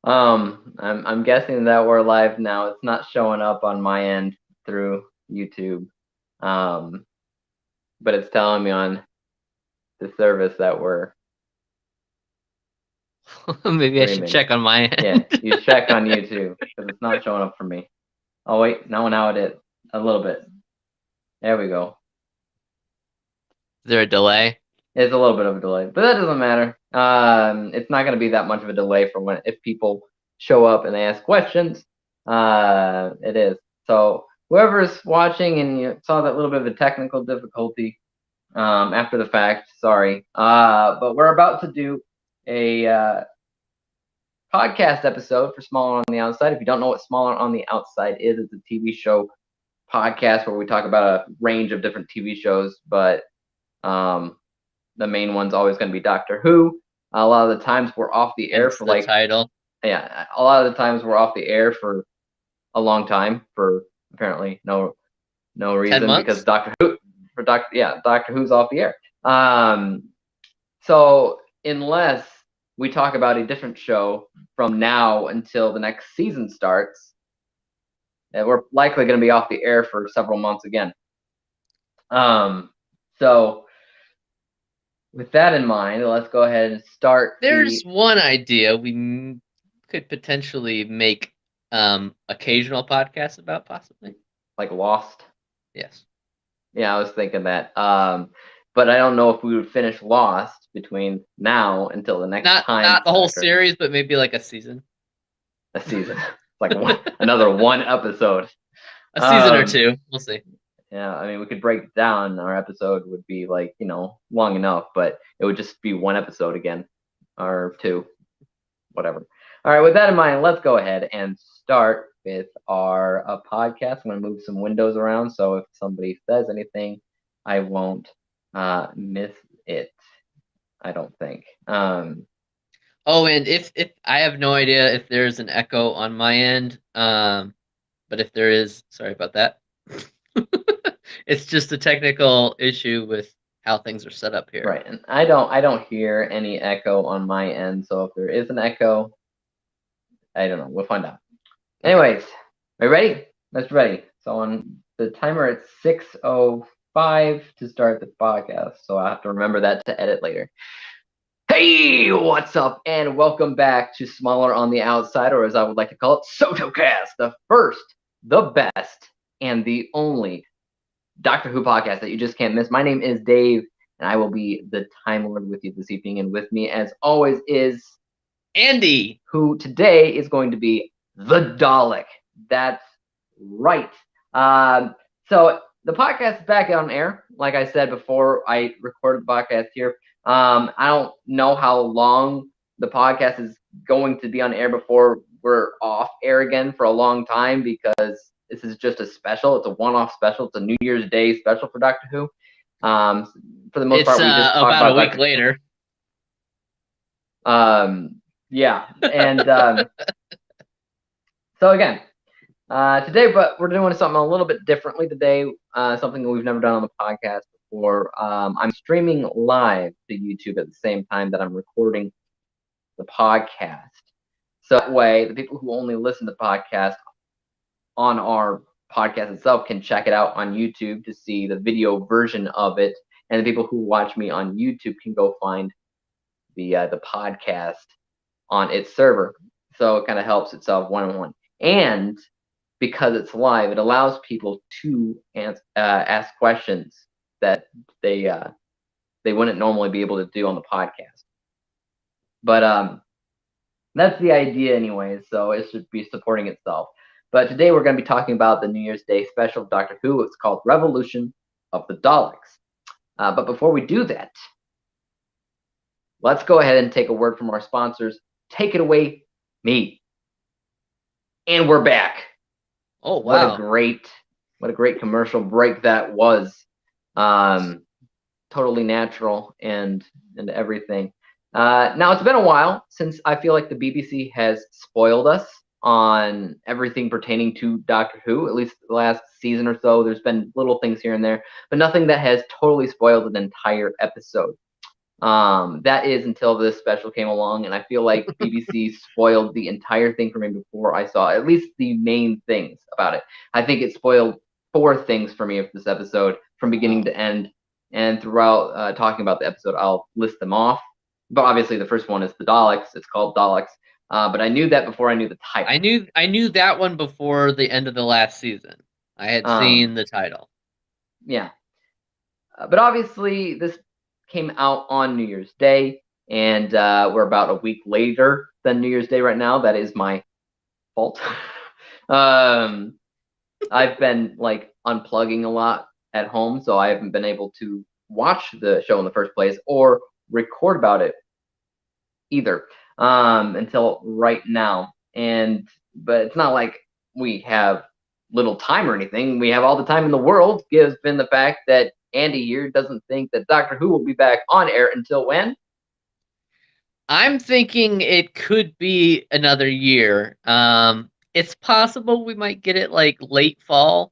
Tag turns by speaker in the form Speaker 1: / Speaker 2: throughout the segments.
Speaker 1: I'm guessing that we're live now. It's not showing up on my end through YouTube, but it's telling me on the service that we're
Speaker 2: Maybe I should
Speaker 1: streaming.
Speaker 2: check on my end.
Speaker 1: Yeah, you check on YouTube because it's not showing up for me. Oh wait, now it is a little bit. There we go.
Speaker 2: Is there a delay?
Speaker 1: It's a little bit of a delay, but that doesn't matter. It's not going to be that much of a delay for when if people show up and they ask questions. It is. So whoever's watching and you saw that little bit of a technical difficulty after the fact, sorry. But we're about to do a podcast episode for Smaller on the Outside. If you don't know what Smaller on the Outside is, it's a TV show podcast where we talk about a range of different TV shows, but the main one's always going to be Doctor Who. A lot of the times we're off the air for
Speaker 2: the title.
Speaker 1: Yeah, a lot of the times we're off the air for a long time for apparently no reason because Doctor Who's off the air. So unless we talk about a different show from now until the next season starts, we're likely going to be off the air for several months again. So with that in mind, let's go ahead and start.
Speaker 2: There's one idea we could potentially make occasional podcasts about, possibly.
Speaker 1: Like Lost?
Speaker 2: Yes.
Speaker 1: Yeah, I was thinking that. But I don't know if we would finish Lost between now until the next time.
Speaker 2: Not the whole series, but maybe like a season.
Speaker 1: A season. Like another one episode.
Speaker 2: A season or two. We'll see.
Speaker 1: Yeah, I mean, we could break it down. Our episode would be like, long enough, but it would just be one episode again, or two, whatever. All right, with that in mind, let's go ahead and start with our podcast. I'm going to move some windows around, so if somebody says anything, I won't miss it, I don't think.
Speaker 2: Oh, and if I have no idea if there's an echo on my end, but if there is, sorry about that. It's just a technical issue with how things are set up here.
Speaker 1: Right, and I don't hear any echo on my end, so if there is an echo, I don't know. We'll find out. Okay. Anyways, are you ready? Let's ready. So on the timer, it's 6:05 to start the podcast. So I have to remember that to edit later. Hey, what's up? And welcome back to Smaller on the Outside, or as I would like to call it, SotoCast, the first, the best, and the only Doctor Who podcast that you just can't miss. My name is Dave, and I will be the Time Lord with you this evening. And with me, as always, is
Speaker 2: Andy,
Speaker 1: who today is going to be the Dalek. That's right. So the podcast is back on air. Like I said before, I recorded the podcast here. I don't know how long the podcast is going to be on air before we're off air again for a long time, because this is just a special. It's a one-off special. It's a New Year's Day special for Doctor Who. For the most part, we just talk
Speaker 2: about a week later.
Speaker 1: Yeah, and so again, today, but we're doing something a little bit differently today. Something that we've never done on the podcast before. I'm streaming live to YouTube at the same time that I'm recording the podcast. So that way, the people who only listen to the podcast on our podcast itself can check it out on YouTube to see the video version of it, and the people who watch me on YouTube can go find the podcast on its server. So it kind of helps itself one-on-one. And because it's live, it allows people to ask questions that they wouldn't normally be able to do on the podcast. But that's the idea anyway, so it should be supporting itself. But today we're going to be talking about the New Year's Day special of Doctor Who. It's called Revolution of the Daleks. But before we do that, let's go ahead and take a word from our sponsors. Take it away, me. And we're back.
Speaker 2: Oh, wow.
Speaker 1: What a great commercial break that was. Totally natural and everything. Now, it's been a while since I feel like the BBC has spoiled us on everything pertaining to Doctor Who. At least the last season or so, there's been little things here and there, but nothing that has totally spoiled an entire episode. That is until this special came along, and I feel like BBC spoiled the entire thing for me before I saw at least the main things about it. I think it spoiled 4 things for me of this episode from beginning to end, and throughout talking about the episode, I'll list them off. But obviously, the first one is the Daleks. It's called Daleks, but I knew that before I knew the title.
Speaker 2: I knew that one before the end of the last season. I had seen the title.
Speaker 1: Yeah, but obviously, this came out on New Year's Day, and we're about a week later than New Year's Day right now. That is my fault. I've been like unplugging a lot at home, so I haven't been able to watch the show in the first place or record about it either until right now. But it's not like we have little time or anything. We have all the time in the world, given the fact that Andy here doesn't think that Doctor Who will be back on air until when?
Speaker 2: I'm thinking it could be another year. It's possible we might get it like late fall.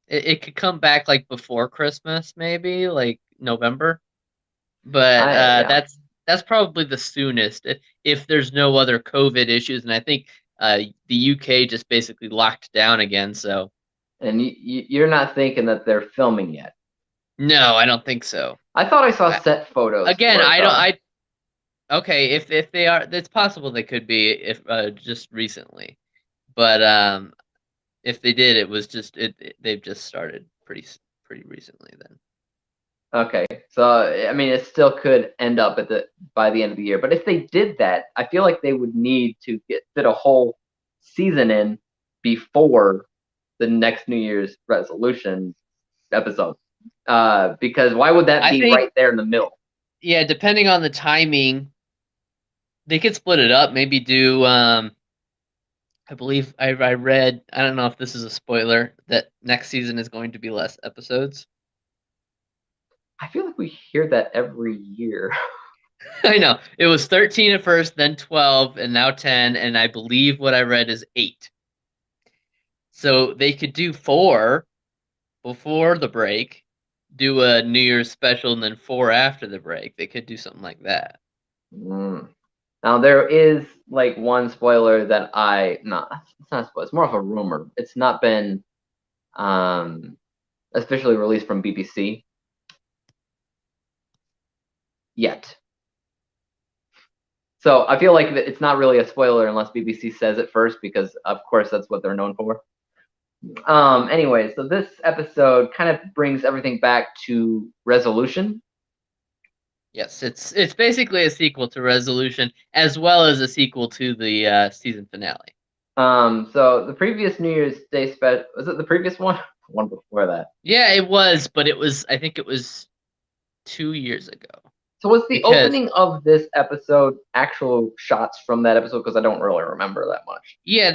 Speaker 2: It could come back like before Christmas, maybe like November. But
Speaker 1: Yeah.
Speaker 2: that's probably the soonest if there's no other COVID issues. And I think the UK just basically locked down again. So,
Speaker 1: and you're not thinking that they're filming yet?
Speaker 2: No, I don't think so.
Speaker 1: I thought I saw set photos.
Speaker 2: Again, I don't. Okay, if they are, it's possible they could be if just recently, but if they did, it was just they've just started pretty recently then.
Speaker 1: Okay, so I mean, it still could end up by the end of the year. But if they did that, I feel like they would need to fit a whole season in before the next New Year's resolution episode. Because why would that be right there in the middle?
Speaker 2: Yeah, depending on the timing, they could split it up. Maybe do. I believe I read. I don't know if this is a spoiler that next season is going to be less episodes.
Speaker 1: I feel like we hear that every year.
Speaker 2: I know. It was 13 at first, then 12, and now 10, and I believe what I read is 8. So they could do 4 before the break, do a New Year's special, and then 4 after the break. They could do something like that.
Speaker 1: Now there is like one spoiler that it's not a spoiler, it's more of a rumor. It's not been officially released from BBC yet. So I feel like it's not really a spoiler unless BBC says it first, because of course that's what they're known for. Anyway, so this episode kind of brings everything back to Resolution.
Speaker 2: Yes, it's basically a sequel to Resolution, as well as a sequel to the season finale.
Speaker 1: So the previous New Year's Day special, was it the previous one? One before that.
Speaker 2: Yeah, it was, but I think it was 2 years ago.
Speaker 1: So was the opening of this episode actual shots from that episode? Because I don't really remember that much.
Speaker 2: Yeah,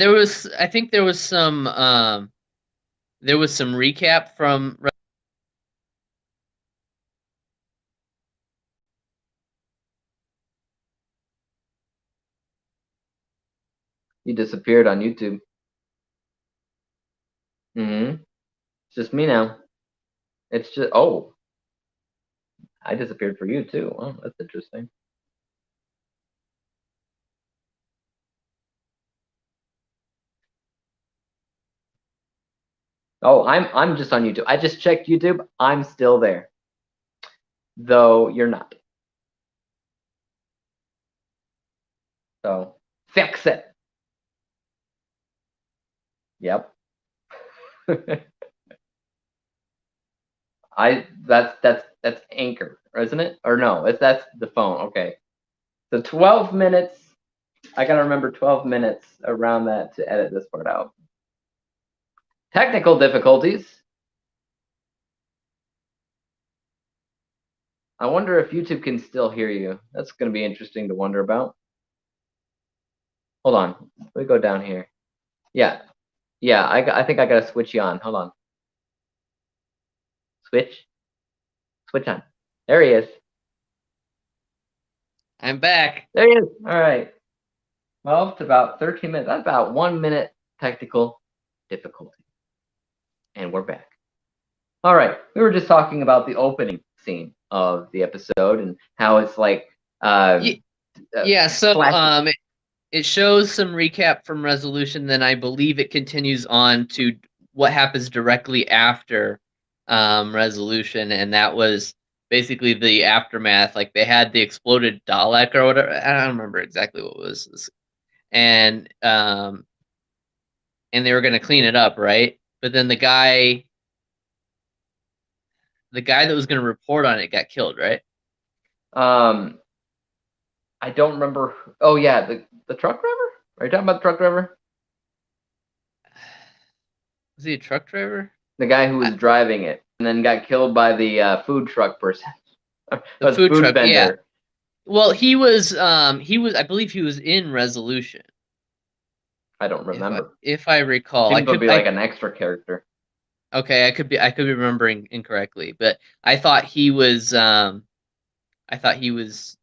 Speaker 2: I think there was some recap from.
Speaker 1: You disappeared on YouTube. It's just me now. It's just, oh. I disappeared for you too. Oh, that's interesting. Oh, I'm just on YouTube. I just checked YouTube. I'm still there. Though you're not. So fix it. Yep. That's Anchor, isn't it? Or no, that's the phone. Okay. So 12 minutes. I gotta remember 12 minutes around that to edit this part out. Technical difficulties. I wonder if YouTube can still hear you. That's gonna be interesting to wonder about. Hold on. Let me go down here. Yeah. Yeah, I think I gotta switch you on. Hold on. Switch. Switch on. There he is.
Speaker 2: I'm back.
Speaker 1: There he is. All right. Well, it's about 13 minutes. That's about 1 minute technical difficulty. And we're back. All right, we were just talking about the opening scene of the episode and how it's like
Speaker 2: Yeah, so
Speaker 1: flash.
Speaker 2: it shows some recap from Resolution, then I believe it continues on to what happens directly after Resolution, and that was basically the aftermath. Like they had the exploded Dalek or whatever. I don't remember exactly what it was, and they were going to clean it up, right? But then the guy that was going to report on it got killed, right?
Speaker 1: Um, I don't remember. Oh yeah, the truck driver. Are you talking about the truck driver?
Speaker 2: Was he a truck driver?
Speaker 1: The guy who was
Speaker 2: I,
Speaker 1: driving it and then got killed by the food truck person,
Speaker 2: the
Speaker 1: the
Speaker 2: food
Speaker 1: food
Speaker 2: truck, yeah.
Speaker 1: vendor.
Speaker 2: Well, he was I believe he was in Resolution.
Speaker 1: I don't remember.
Speaker 2: If I recall,
Speaker 1: Seemed to be like an extra character.
Speaker 2: okay, I could be remembering incorrectly, but I thought he was I thought he was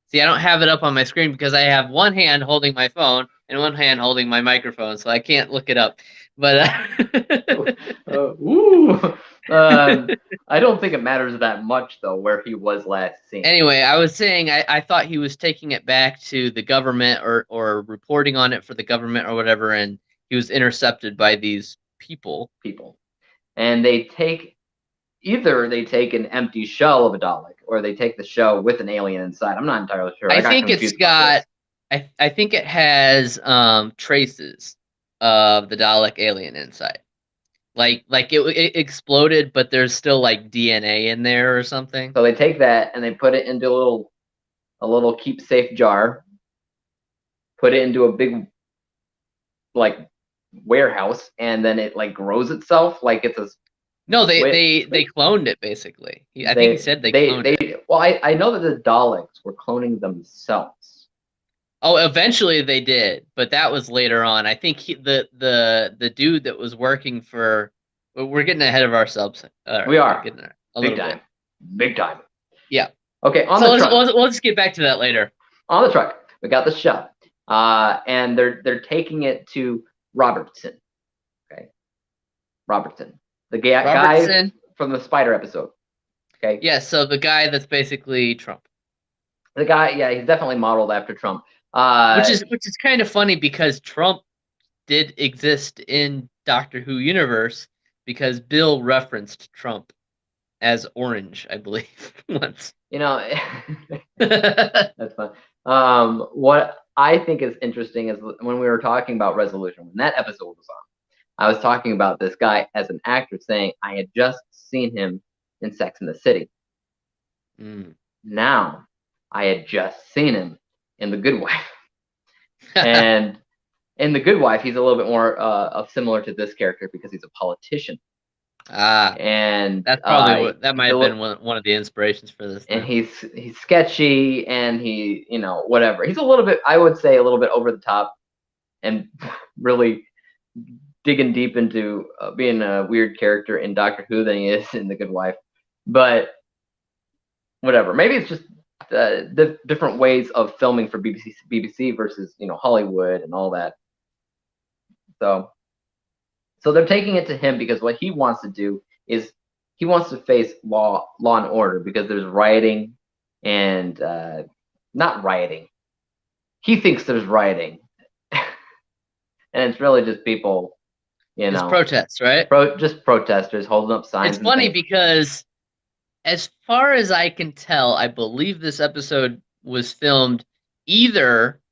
Speaker 2: see, I don't have it up on my screen because I have one hand holding my phone and one hand holding my microphone, so I can't look it up. But
Speaker 1: Ooh. I don't think it matters that much though where he was last seen.
Speaker 2: anyway, I was saying I thought he was taking it back to the government or reporting on it for the government or whatever, and he was intercepted by these people.
Speaker 1: And they take either they take an empty shell of a Dalek or they take the shell with an alien inside. I'm not entirely sure. I got
Speaker 2: think it's
Speaker 1: confused about
Speaker 2: got
Speaker 1: this.
Speaker 2: I think it has traces of the Dalek alien inside. Like it exploded, but there's still like DNA in there or something.
Speaker 1: So they take that and they put it into a little keep safe jar, put it into a big like warehouse, and then it like grows itself like it's a
Speaker 2: No, they cloned it basically. I think he
Speaker 1: they
Speaker 2: said they cloned it.
Speaker 1: well I know that the Daleks were cloning themselves.
Speaker 2: Oh, eventually they did, but that was later on. I think the dude that was working for we're getting ahead of ourselves.
Speaker 1: We are
Speaker 2: getting a
Speaker 1: big
Speaker 2: little
Speaker 1: time,
Speaker 2: bit.
Speaker 1: big time.
Speaker 2: Yeah.
Speaker 1: Okay, on
Speaker 2: So
Speaker 1: the truck.
Speaker 2: let's get back to that later.
Speaker 1: On the truck, we got the shell, and they're taking it to Robertson. Okay, Robertson, the guy from the spider episode. Okay.
Speaker 2: Yeah, so the guy that's basically Trump.
Speaker 1: The guy, yeah, he's definitely modeled after Trump.
Speaker 2: Which is kind of funny because Trump did exist in Doctor Who universe because Bill referenced Trump as orange, I believe, once.
Speaker 1: You know, that's fun. What I think is interesting is when we were talking about Resolution, when that episode was on, I was talking about this guy as an actor saying I had just seen him in Sex and the City.
Speaker 2: Mm.
Speaker 1: Now, I had just seen him in The Good Wife. And in The Good Wife, he's a little bit more similar to this character because he's a politician. And
Speaker 2: that's probably that might have been one of the inspirations for this.
Speaker 1: And he's sketchy and he, you know, whatever. He's a little bit, I would say, a little bit over the top and really digging deep into being a weird character in Doctor Who than he is in The Good Wife. But whatever. Maybe it's just the different ways of filming for BBC versus, you know, Hollywood and all that. So they're taking it to him because what he wants to do is he wants to face law and order because there's rioting and not rioting. He thinks there's rioting, and it's really just people, you know,
Speaker 2: just protests, right?
Speaker 1: Just protesters holding up signs.
Speaker 2: It's funny because, as far as I can tell, I believe this episode was filmed either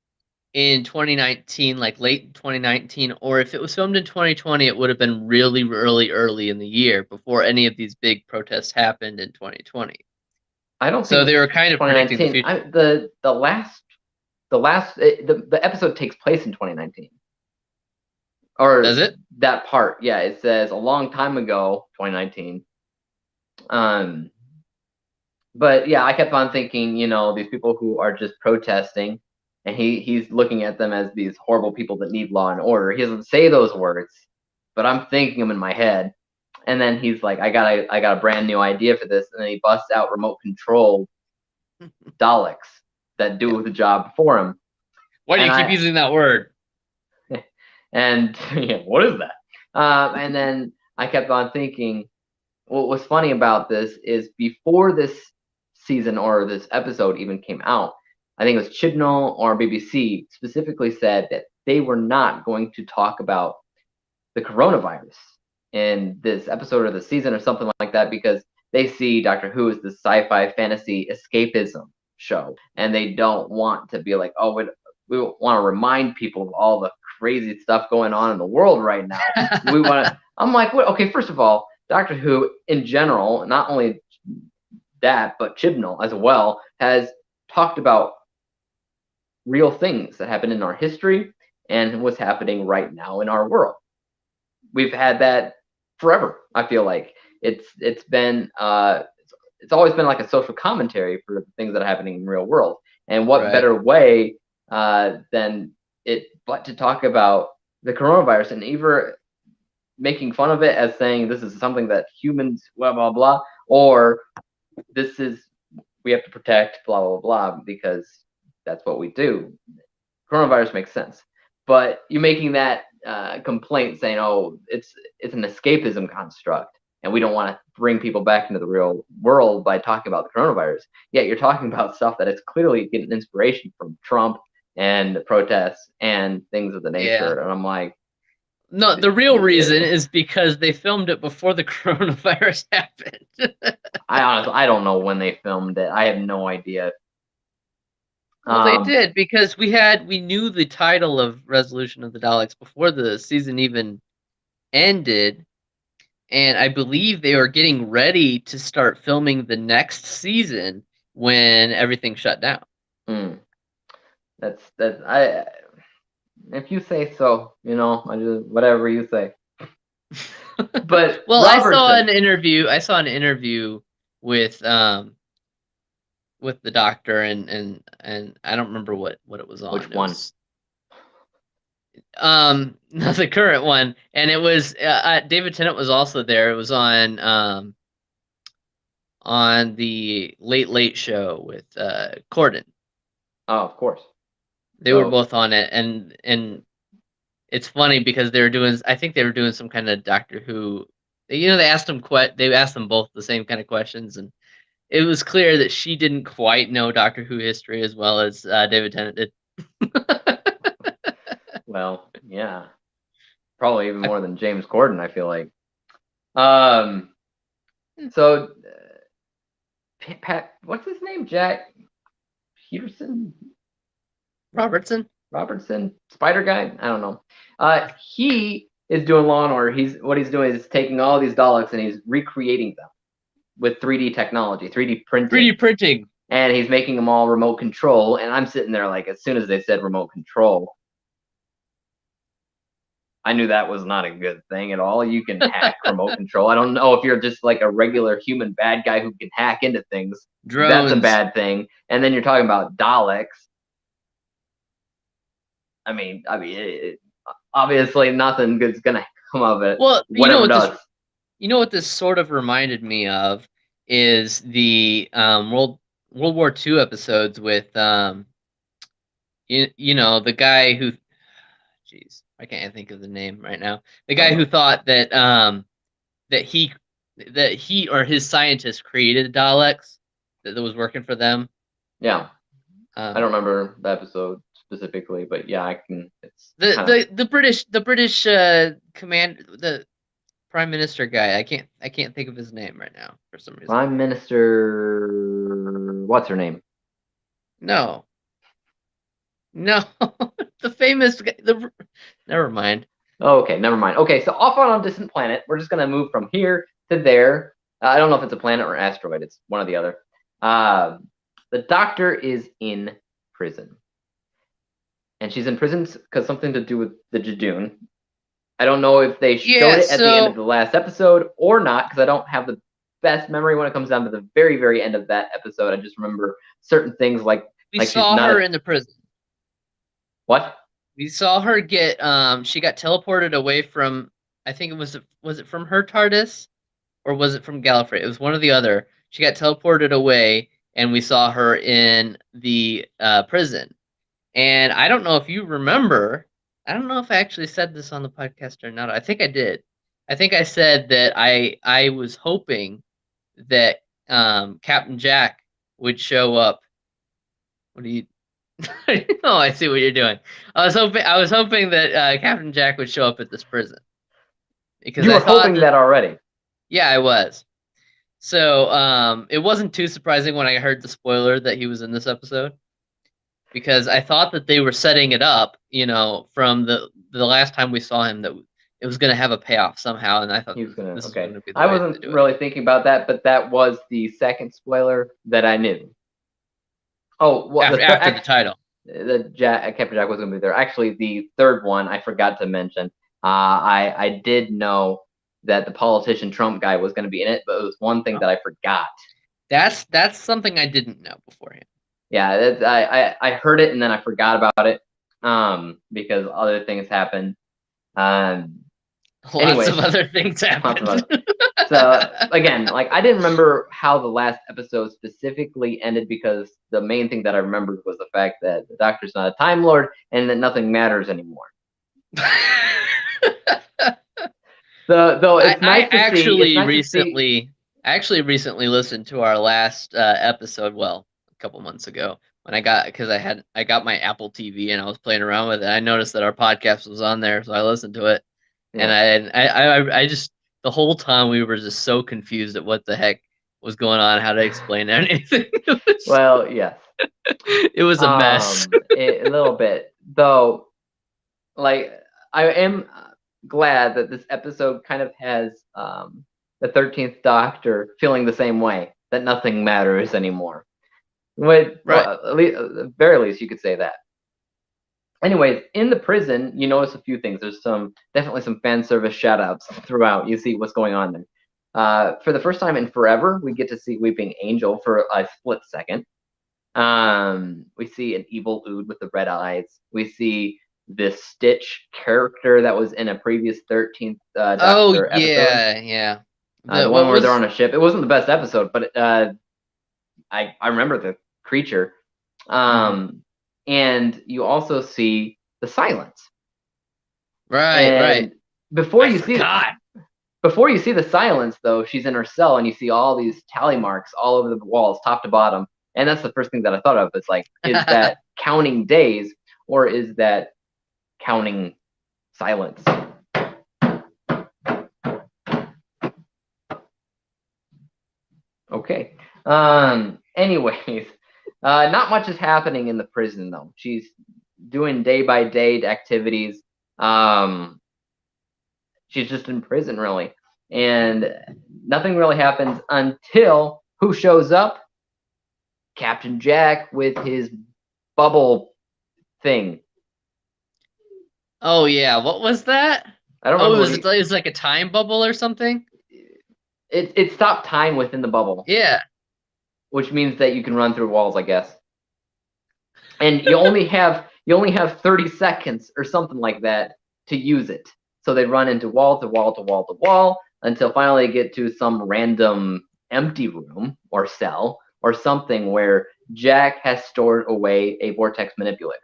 Speaker 2: in 2019, like late 2019, or if it was filmed in 2020, it would have been really, really early in the year before any of these big protests happened in 2020.
Speaker 1: I don't
Speaker 2: so they were kind of predicting the future.
Speaker 1: The episode takes place in 2019. Or
Speaker 2: does it?
Speaker 1: That part, yeah, it says a long time ago, 2019. But yeah, I kept on thinking, you know, these people who are just protesting, and he's looking at them as these horrible people that need law and order. He doesn't say those words, but I'm thinking them in my head. And then he's like, I got a brand new idea for this, and then he busts out remote control Daleks that do the job for him.
Speaker 2: Why do you keep using that word?
Speaker 1: And yeah, what is that? And then I kept on thinking, what was funny about this is before this season or this episode even came out, I think it was Chibnall or BBC specifically said that they were not going to talk about the coronavirus in this episode of the season or something like that because they see Doctor Who as the sci-fi fantasy escapism show, and they don't want to be like, oh, we want to remind people of all the crazy stuff going on in the world right now. We want to. I'm like, what? Okay, first of all, Doctor Who in general, not only that, but Chibnall as well, has talked about real things that happen in our history and what's happening right now in our world. We've had that forever. I feel like it's been it's always been like a social commentary for the things that are happening in real world. And what
Speaker 2: Right.
Speaker 1: better way than it but to talk about the coronavirus and either making fun of it as saying this is something that humans blah blah blah, or this is we have to protect blah blah blah because that's what we do. Coronavirus makes sense, but you making that complaint saying, "Oh, it's an escapism construct, and we don't want to bring people back into the real world by talking about the coronavirus." Yet you're talking about stuff that is clearly getting inspiration from Trump and the protests and things of the nature.
Speaker 2: Yeah.
Speaker 1: And I'm like,
Speaker 2: No, the real reason is because they filmed it before the coronavirus happened.
Speaker 1: I honestly I don't know when they filmed it. I have no idea.
Speaker 2: Well, they did because we knew the title of Resolution of the Daleks before the season even ended, and I believe they were getting ready to start filming the next season when everything shut down.
Speaker 1: That's I. If you say so, you know, I just whatever you say. But
Speaker 2: well,
Speaker 1: Robertson,
Speaker 2: I saw an interview with the doctor and I don't remember what it was on.
Speaker 1: which one?
Speaker 2: Not the current one, and it was David Tennant was also there. It was on the Late Late Show with Corden.
Speaker 1: Oh, of course.
Speaker 2: They were both on it, and it's funny because I think they were doing some kind of Doctor Who. You know, they asked them both the same kind of questions, and it was clear that she didn't quite know Doctor Who history as well as David Tennant did.
Speaker 1: Well, yeah, probably even more than James Corden. I feel like. So, Pat, what's his name? Jack Peterson,
Speaker 2: Robertson,
Speaker 1: Spider Guy. I don't know. He is doing Law and Order. What he's doing is taking all these Daleks and he's recreating them with 3D technology, 3D printing. And he's making them all remote control. And I'm sitting there like, as soon as they said remote control, I knew that was not a good thing at all. You can hack remote control. I don't know if you're just like a regular human bad guy who can hack into things.
Speaker 2: Drones.
Speaker 1: That's a bad thing. And then you're talking about Daleks. I mean, obviously nothing good's gonna come of it.
Speaker 2: Well, you know what this sort of reminded me of is the World War II episodes with you know, the guy who, jeez, I can't think of the name right now. The guy who thought that that he or his scientists created Daleks that was working for them.
Speaker 1: Yeah, I don't remember the episode specifically, but yeah, I can. It's
Speaker 2: the British command the Prime Minister guy. I can't think of his name right now for some reason.
Speaker 1: Prime Minister, what's her name?
Speaker 2: No, the famous. Never mind.
Speaker 1: Oh, okay, never mind. Okay, so off on a distant planet, we're just gonna move from here to there. I don't know if it's a planet or asteroid. It's one or the other. The Doctor is in prison, and she's in prison because something to do with the Jadoon. I don't know if they showed it at the end of the last episode or not, because I don't have the best memory when it comes down to the very, very end of that episode. I just remember certain things like
Speaker 2: we saw her in the prison.
Speaker 1: What?
Speaker 2: We saw her get she got teleported away from, I think was it from her TARDIS or was it from Gallifrey? It was one or the other. She got teleported away and we saw her in the prison. And I don't know if you remember, I don't know if I actually said this on the podcast or not. I think I did. I think I said that I was hoping that Captain Jack would show up. What do you? Oh, I see what you're doing. I was hoping that Captain Jack would show up at this prison because
Speaker 1: You
Speaker 2: I
Speaker 1: were
Speaker 2: thought
Speaker 1: hoping
Speaker 2: that.
Speaker 1: that already.
Speaker 2: Yeah, I was. So it wasn't too surprising when I heard the spoiler that he was in this episode because I thought that they were setting it up, from the last time we saw him that it was going to have a payoff somehow, and I thought
Speaker 1: He was gonna.
Speaker 2: this is
Speaker 1: Okay,
Speaker 2: going to be the
Speaker 1: I
Speaker 2: way to
Speaker 1: wasn't
Speaker 2: do it.
Speaker 1: really thinking about that, but that was the second spoiler that I knew. Oh, well,
Speaker 2: After the title.
Speaker 1: Captain Jack was gonna be there. Actually, the third one I forgot to mention. I did know that the politician Trump guy was gonna be in it, but it was one thing that I forgot.
Speaker 2: That's something I didn't know beforehand.
Speaker 1: Yeah, I heard it and then I forgot about it, because other things happened.
Speaker 2: Lots
Speaker 1: Anyways,
Speaker 2: of other things happened.
Speaker 1: so again, like I didn't remember how the last episode specifically ended because the main thing that I remembered was the fact that the Doctor's not a Time Lord and that nothing matters anymore. Though it's
Speaker 2: I
Speaker 1: nice to see. It's nice to see.
Speaker 2: I actually recently listened to our last episode. Well, a couple months ago when because I got my Apple TV and I was playing around with it. I noticed that our podcast was on there, so I listened to it,
Speaker 1: Yeah.
Speaker 2: and I just the whole time we were just so confused at what the heck was going on, how to explain anything.
Speaker 1: Well, yes.
Speaker 2: It was a mess.
Speaker 1: A little bit, though. Like I am glad that this episode kind of has the 13th Doctor feeling the same way, that nothing matters anymore.
Speaker 2: Right.
Speaker 1: Well, at the very least, you could say that. Anyways, in the prison, you notice a few things. There's definitely some fan service shout outs throughout. You see what's going on there. For the first time in forever, we get to see Weeping Angel for a split second. We see an evil Ood with the red eyes. We see this Stitch character that was in a previous 13th Doctor episode.
Speaker 2: Yeah.
Speaker 1: The one where they're on a ship. It wasn't the best episode, but I remember the creature. And you also see the silence.
Speaker 2: Right.
Speaker 1: Before you see the silence, though, she's in her cell, and you see all these tally marks all over the walls, top to bottom. And that's the first thing that I thought of. It's like, is that counting days, or is that counting silence? Okay. Anyways, not much is happening in the prison, though. She's doing day-by-day activities. She's just in prison, really. And nothing really happens until who shows up? Captain Jack with his bubble thing.
Speaker 2: Oh yeah, what was that?
Speaker 1: I don't remember.
Speaker 2: It was like a time bubble or something.
Speaker 1: It stopped time within the bubble.
Speaker 2: Yeah,
Speaker 1: which means that you can run through walls, I guess. And you only have 30 seconds or something like that to use it. So they run into wall to wall to wall to wall until finally they get to some random empty room or cell or something where Jack has stored away a vortex manipulator.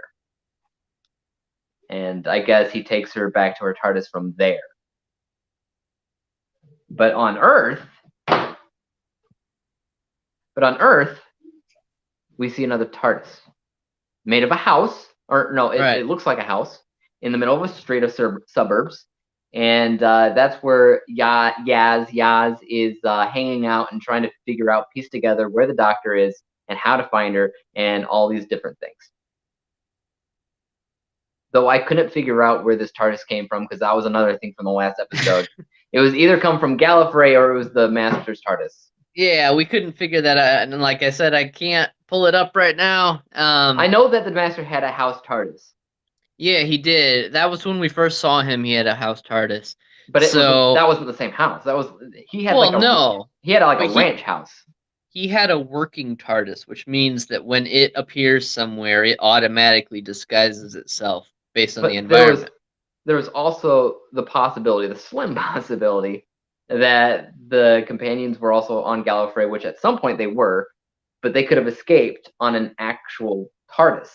Speaker 1: And I guess he takes her back to her TARDIS from there. But on Earth, we see another TARDIS made of a house, or no, it looks like a house in the middle of a street of suburbs. And that's where Yaz is hanging out and trying to piece together where the Doctor is and how to find her and all these different things. Though I couldn't figure out where this TARDIS came from because that was another thing from the last episode. It was either come from Gallifrey or it was the Master's TARDIS.
Speaker 2: Yeah, we couldn't figure that out. And like I said, I can't pull it up right now.
Speaker 1: I know that the Master had a house TARDIS.
Speaker 2: Yeah, he did. That was when we first saw him. He had a house TARDIS.
Speaker 1: But that wasn't the same house. He had a ranch house.
Speaker 2: He had a working TARDIS, which means that when it appears somewhere, it automatically disguises itself based on the environment.
Speaker 1: There was also the slim possibility, that the companions were also on Gallifrey, which at some point they were, but they could have escaped on an actual TARDIS.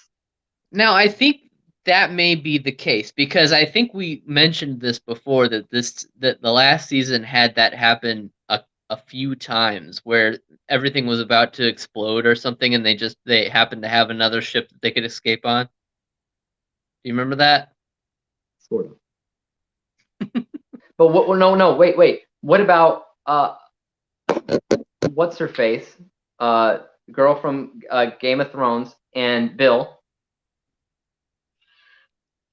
Speaker 2: Now, I think that may be the case because I think we mentioned this before that the last season had that happen a few times where everything was about to explode or something and they happened to have another ship that they could escape on. Do you remember that?
Speaker 1: Sort of. But what? No, no, wait. What about what's her face? Girl from Game of Thrones and Bill.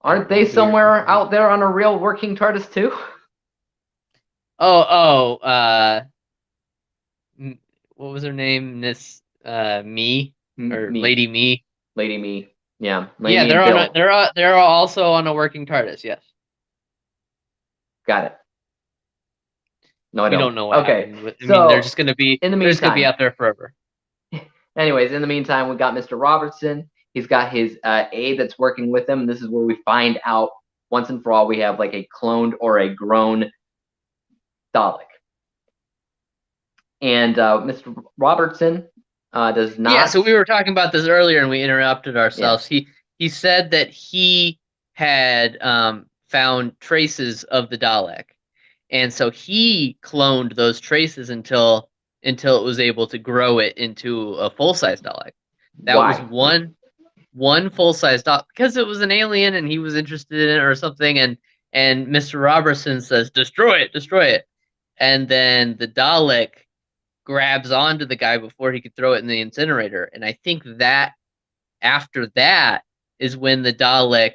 Speaker 2: I
Speaker 1: Aren't
Speaker 2: don't know
Speaker 1: they
Speaker 2: who you're
Speaker 1: somewhere
Speaker 2: referring
Speaker 1: out there on a real working TARDIS too?
Speaker 2: Oh, what was her name? Miss Me or
Speaker 1: Me,
Speaker 2: Lady Me?
Speaker 1: Lady Me. Yeah, Lady
Speaker 2: Yeah,
Speaker 1: Me and Bill.
Speaker 2: they're also on a working TARDIS. Yes,
Speaker 1: Got it. No, I
Speaker 2: we
Speaker 1: don't.
Speaker 2: don't know what
Speaker 1: Okay,
Speaker 2: happened. I mean,
Speaker 1: so in the
Speaker 2: they're just gonna be
Speaker 1: meantime,
Speaker 2: out there forever.
Speaker 1: anyways, in the meantime, we got Mr. Robertson. He's got his aide that's working with him. This is where we find out once and for all we have like a cloned or a grown Dalek. And Mr. Robertson does
Speaker 2: Yeah,
Speaker 1: not.
Speaker 2: so we were talking about this earlier and we interrupted
Speaker 1: Yeah,
Speaker 2: ourselves. He said that he had found traces of the Dalek, and so he cloned those traces until it was able to grow it into a full size Dalek. That was
Speaker 1: why?
Speaker 2: one full size Dalek because it was an alien and he was interested in it or something. And Mr. Robertson says, destroy it," and then the Dalek grabs onto the guy before he could throw it in the incinerator. And I think that after that is when the Dalek,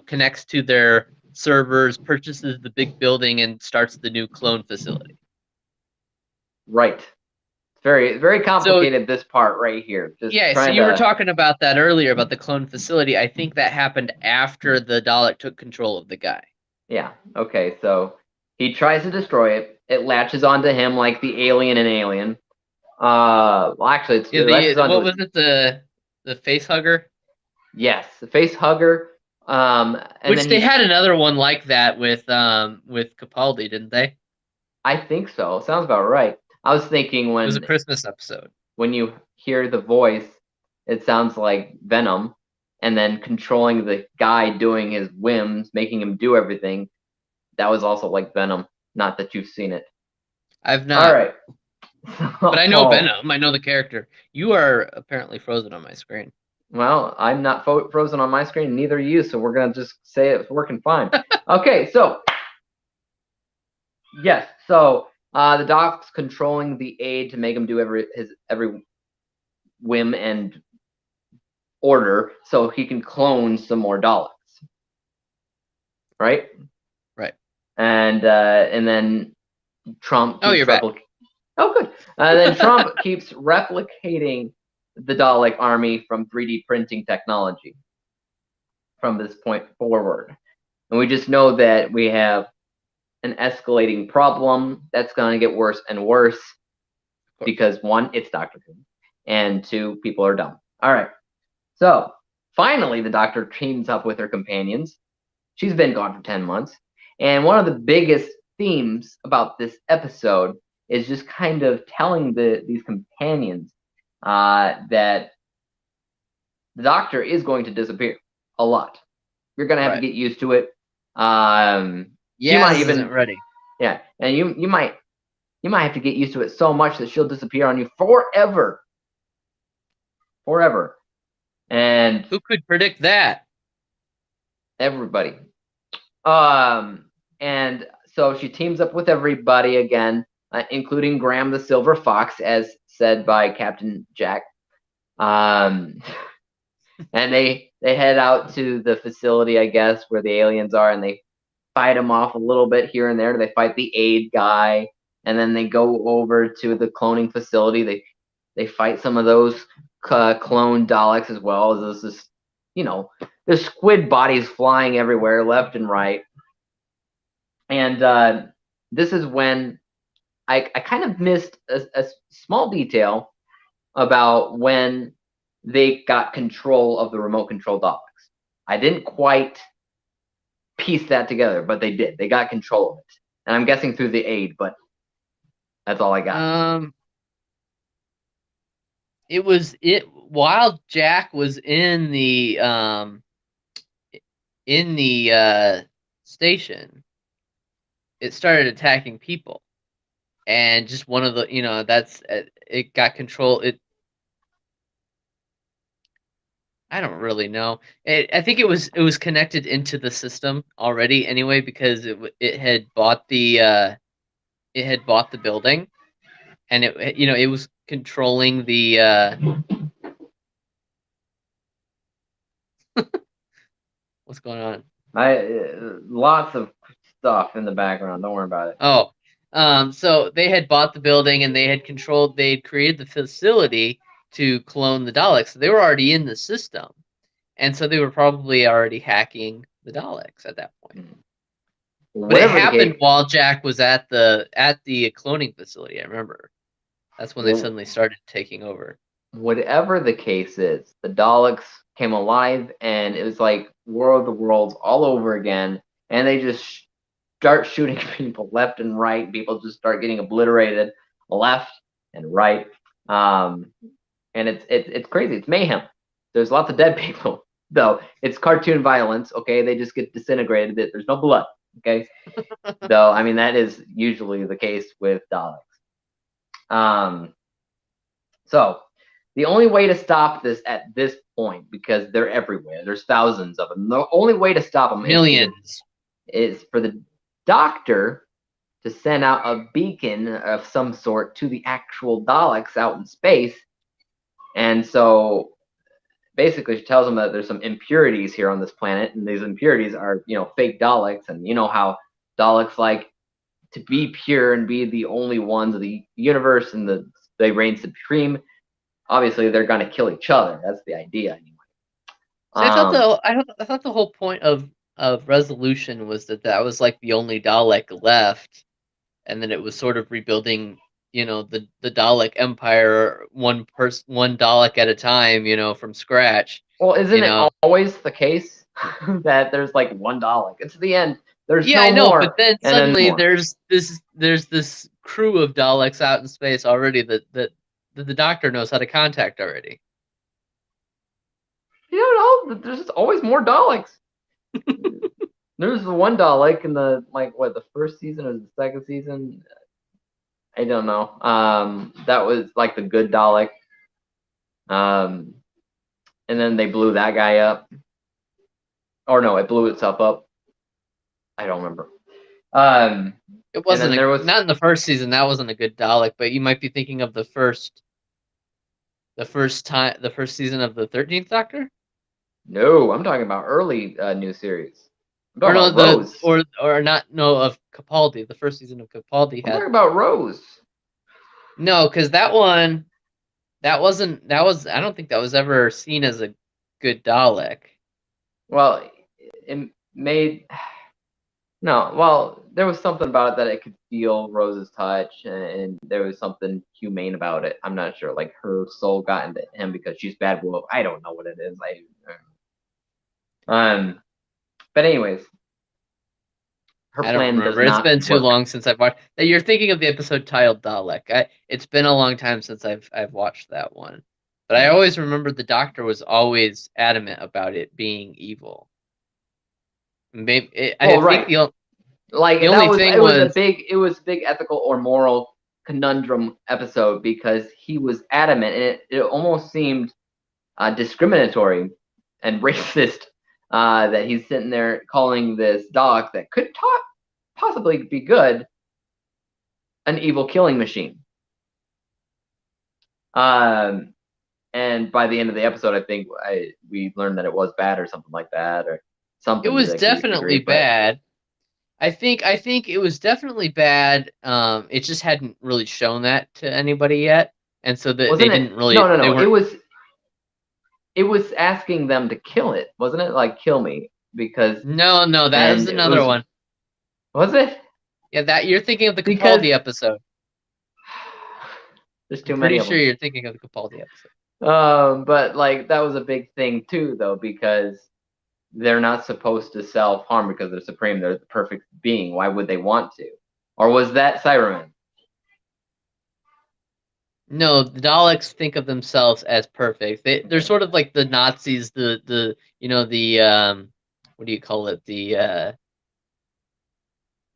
Speaker 2: connects to their servers, purchases the big building, and starts the new clone facility.
Speaker 1: Right. It's very
Speaker 2: So
Speaker 1: complicated, this part right here. Just
Speaker 2: yeah, so
Speaker 1: trying
Speaker 2: you were
Speaker 1: to.
Speaker 2: talking about that earlier about the clone facility. I think that happened after the Dalek took control of the guy.
Speaker 1: Yeah. Okay. So he tries to destroy it. It latches onto him like the alien in Alien. Well, actually,
Speaker 2: Yeah,
Speaker 1: it latches onto
Speaker 2: what
Speaker 1: it.
Speaker 2: was it, the face hugger?
Speaker 1: Yes, the face hugger. And
Speaker 2: Which
Speaker 1: then
Speaker 2: they
Speaker 1: he.
Speaker 2: had another one like that with Capaldi, didn't they? It
Speaker 1: I think so. Sounds about right. I was thinking
Speaker 2: was a
Speaker 1: when
Speaker 2: Christmas episode.
Speaker 1: you hear the voice, it sounds like Venom, and then controlling the guy doing his whims, making him do everything. That was also like Venom. Not that you've seen it.
Speaker 2: I've
Speaker 1: All
Speaker 2: not.
Speaker 1: right.
Speaker 2: But I know
Speaker 1: So,
Speaker 2: Venom. I know the character. You are apparently frozen on my screen.
Speaker 1: well, I'm not frozen on my screen, neither are you, so we're gonna just say it's working fine. Okay, so yes, so the doc's controlling the aide to make him do every whim and order, so he can clone some more Daleks, right?
Speaker 2: Right.
Speaker 1: And then Trump
Speaker 2: Oh,
Speaker 1: keeps
Speaker 2: you're back.
Speaker 1: replicating. Oh, good. And then Trump keeps replicating the Dalek army from 3D printing technology from this point forward. And we just know that we have an escalating problem that's going to get worse and worse
Speaker 2: Of course.
Speaker 1: because one, it's Doctor Who, and two, people are dumb. All right. So finally, the Doctor teams up with her companions. She's been gone for 10 months. And one of the biggest themes about this episode is just kind of telling these companions that the Doctor is going to disappear a lot. You're going to have to
Speaker 2: Right.
Speaker 1: get used to it. She might
Speaker 2: Yaz isn't
Speaker 1: even,
Speaker 2: ready.
Speaker 1: yeah, and you might have to get used to it so much that she'll disappear on you forever, forever, and
Speaker 2: Who could predict that?
Speaker 1: everybody. And so she teams up with everybody again, including Graham the Silver Fox, as said by Captain Jack. Um, and they head out to the facility, I guess, where the aliens are, and they fight them off a little bit here and there. They fight the aid guy, and then they go over to the cloning facility. They fight some of those clone Daleks as well as this, there's squid bodies flying everywhere, left and right. And this is when I kind of missed a small detail about when they got control of the remote control Daleks. I didn't quite piece that together, but they did. They got control of it. And I'm guessing through the aid, but that's all I got.
Speaker 2: It was it while Jack was in in the station, it started attacking people, and just one of the that's it got control. I don't really know. I think it was connected into the system already anyway because it had bought the building, and it was controlling the what's going on.
Speaker 1: Lots of stuff in the background. Don't worry about it.
Speaker 2: Oh, so they had bought the building and they had created the facility to clone the Daleks. So they were already in the system, and so they were probably already hacking the Daleks at that point. But it
Speaker 1: Whatever the
Speaker 2: happened
Speaker 1: case,
Speaker 2: while Jack was at the cloning facility. I remember that's when they suddenly started taking over.
Speaker 1: whatever the case is, the Daleks came alive, and it was like War of the Worlds all over again. And they just start shooting people left and right. People just start getting obliterated left and right. And it's crazy. It's mayhem. There's lots of dead people, though. It's cartoon violence. Okay, they just get disintegrated. There's no blood. Okay, though. I mean, that is usually the case with Daleks. So the only way to stop this at this point, because they're everywhere, there's thousands of them. The only way to stop them
Speaker 2: Millions.
Speaker 1: is for the Doctor to send out a beacon of some sort to the actual Daleks out in space. And so basically she tells them that there's some impurities here on this planet, and these impurities are, fake Daleks, and you know how Daleks like to be pure and be the only ones of the universe, and they reign supreme. Obviously, they're gonna kill each other. That's the idea, anyway.
Speaker 2: So I thought the whole point of Resolution was that was like the only Dalek left, and then it was sort of rebuilding, the Dalek Empire one Dalek at a time, from scratch.
Speaker 1: Well, isn't it always the case that there's like one Dalek? It's the end. There's no
Speaker 2: I know,
Speaker 1: more,
Speaker 2: but then
Speaker 1: and then
Speaker 2: suddenly
Speaker 1: more.
Speaker 2: there's this crew of Daleks out in space already that the Doctor knows how to contact already.
Speaker 1: You don't know. There's always more Daleks. There's the one Dalek in the the first season or the second season. I don't know. That was like the good Dalek. And then they blew that guy up. Or no, it blew itself up. I don't remember.
Speaker 2: It wasn't not in the first season. That wasn't a good Dalek, but you might be thinking of the first season of the 13th Doctor.
Speaker 1: No, I'm talking about early new series. I'm talking about Rose.
Speaker 2: Or not? No, of Capaldi. The first season of Capaldi
Speaker 1: I'm talking about Rose.
Speaker 2: No, because that one, that wasn't. That was. I don't think that was ever seen as a good Dalek.
Speaker 1: Well, it made no. Well, there was something about it that it could feel Rose's touch, and there was something humane about it. I'm not sure. Like her soul got into him because she's bad wolf. I don't know what it is. But anyways, her
Speaker 2: I don't
Speaker 1: plan
Speaker 2: remember. It's been too long since I've watched. You're thinking of the episode titled Dalek. It's been a long time since I've watched that one, but I always remember the Doctor was always adamant about it being evil. Maybe I think
Speaker 1: the only thing was it was a big ethical or moral conundrum episode because he was adamant, and it almost seemed discriminatory and racist that he's sitting there calling this dog that could possibly be good an evil killing machine. And by the end of the episode, I think we learned that it was bad or something like that, or something.
Speaker 2: It was definitely bad. I think it was definitely bad. It just hadn't really shown that to anybody yet, and so they didn't really.
Speaker 1: No. It was asking them to kill it, wasn't it? Like kill me because.
Speaker 2: No, that was another one.
Speaker 1: Was it?
Speaker 2: Yeah, that you're thinking of the Capaldi episode.
Speaker 1: There's too many.
Speaker 2: Pretty sure you're thinking of the Capaldi episode.
Speaker 1: But that was a big thing too, though, because they're not supposed to self-harm because they're supreme. They're the perfect being. Why would they want to? Or was that Cyberman?
Speaker 2: No, the Daleks think of themselves as perfect. They're sort of like the Nazis. The what do you call it? The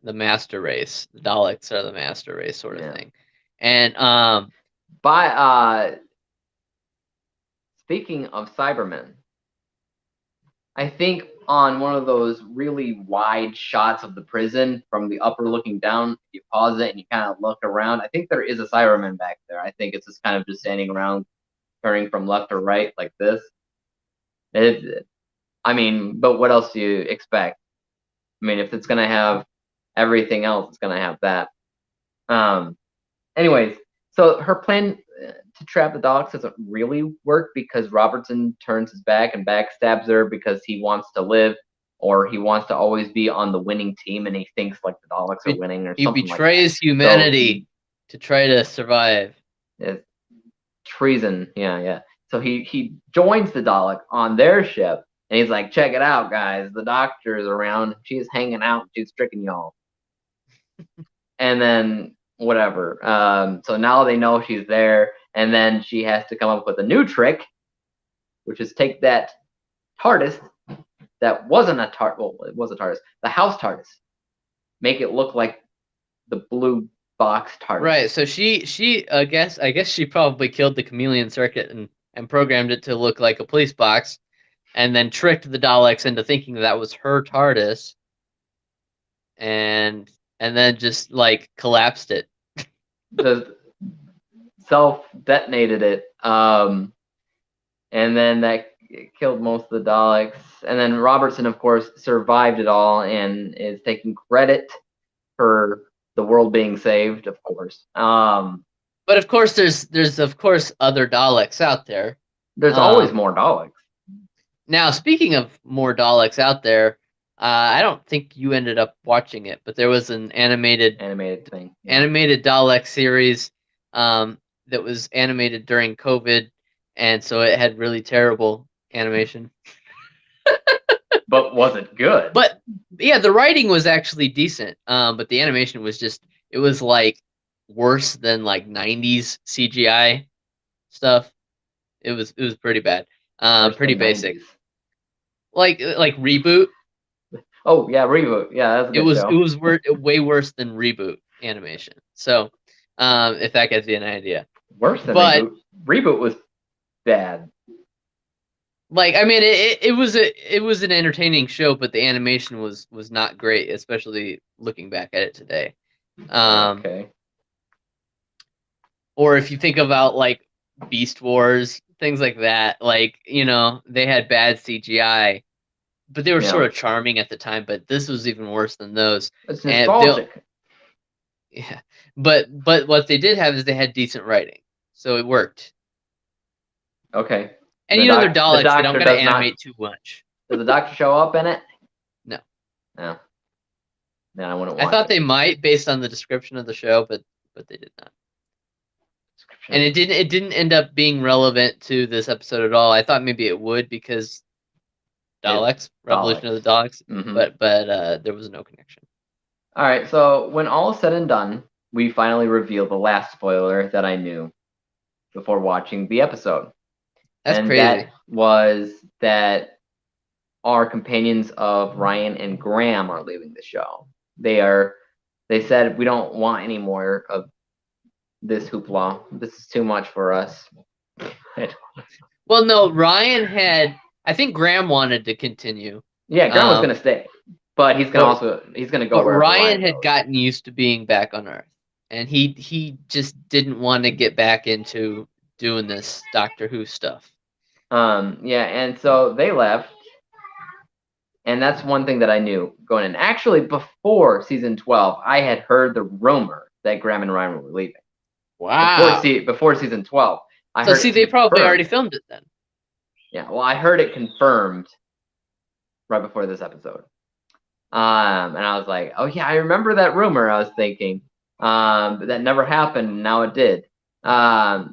Speaker 2: master race. The Daleks are the master race sort of thing. And
Speaker 1: by speaking of Cybermen, I think on one of those really wide shots of the prison from the upper looking down, you pause it and you kind of look around. I think there is a Cyberman back there. I think it's just kind of just standing around, turning from left to right like this. I mean, but what else do you expect? I mean, if it's gonna have everything else, it's gonna have that. Anyways, so her plan to trap the Daleks doesn't really work because Robertson turns his back and backstabs her because he wants to live, or he wants to always be on the winning team, and he thinks like the Daleks are winning or
Speaker 2: he
Speaker 1: something like that.
Speaker 2: betrays humanity to try to survive.
Speaker 1: It's treason. Yeah. So he joins the Dalek on their ship, and he's like, "Check it out, guys. The doctor's around. She's hanging out. She's tricking y'all." And then whatever. So now they know she's there, and then she has to come up with a new trick, which is take that TARDIS that wasn't a TARDIS. Well, it was a TARDIS. The house TARDIS. Make it look like the blue box TARDIS.
Speaker 2: Right. So she I guess she probably killed the chameleon circuit and programmed it to look like a police box, and then tricked the Daleks into thinking that was her TARDIS, and then just like collapsed it.
Speaker 1: Just self detonated it. And then that killed most of the Daleks. And then Robertson, of course, survived it all and is taking credit for the world being saved, of course.
Speaker 2: But of course, there's of course other Daleks out there.
Speaker 1: There's always more Daleks.
Speaker 2: Now, speaking of more Daleks out there, I don't think you ended up watching it, but there was an animated
Speaker 1: thing,
Speaker 2: animated Dalek series that was animated during COVID, and so it had really terrible animation.
Speaker 1: But was it good?
Speaker 2: But yeah, the writing was actually decent, but the animation was it was like worse than like 90s CGI stuff. It was pretty bad. Pretty basic. 90s. Like Reboot.
Speaker 1: Oh yeah, Reboot. Yeah, that's a good show.
Speaker 2: It was way worse than Reboot animation. So, if that gives you an idea.
Speaker 1: Worse than Reboot. Reboot was bad.
Speaker 2: Like, I mean, it was an entertaining show, but the animation was not great, especially looking back at it today.
Speaker 1: Okay.
Speaker 2: Or if you think about like Beast Wars, things like that, like, you know, they had bad CGI, but they were sort of charming at the time. But this was even worse than those.
Speaker 1: It's nostalgic.
Speaker 2: Yeah, but what they did have is they had decent writing, so it worked.
Speaker 1: Okay.
Speaker 2: And you know they're Daleks; they don't gotta animate too much.
Speaker 1: Does the Doctor show up in it?
Speaker 2: No.
Speaker 1: No. No, I wouldn't watch
Speaker 2: I thought they might based on the description of the show, but they did not. And it didn't end up being relevant to this episode at all. I thought maybe it would because Daleks, Revolution of the Daleks, but there was no connection.
Speaker 1: All right, so when all is said and done, we finally reveal the last spoiler that I knew before watching the episode.
Speaker 2: That's crazy.
Speaker 1: That was that our companions of Ryan and Graham are leaving the show. They said we don't want any more of this hoopla. This is too much for us.
Speaker 2: Well, no, Ryan had. I think Graham wanted to continue.
Speaker 1: Yeah, Graham was going to stay, but he's going to go.
Speaker 2: But Ryan had gotten used to being back on Earth, and he just didn't want to get back into doing this Doctor Who stuff.
Speaker 1: Yeah, and so they left, and that's one thing that I knew going in. Actually, before season 12, I had heard the rumor that Graham and Ryan were leaving.
Speaker 2: Wow.
Speaker 1: Before season 12.
Speaker 2: They probably already filmed it then.
Speaker 1: Yeah, well, I heard it confirmed right before this episode. And I was like, oh yeah, I remember that rumor, I was thinking. But that never happened, now it did. So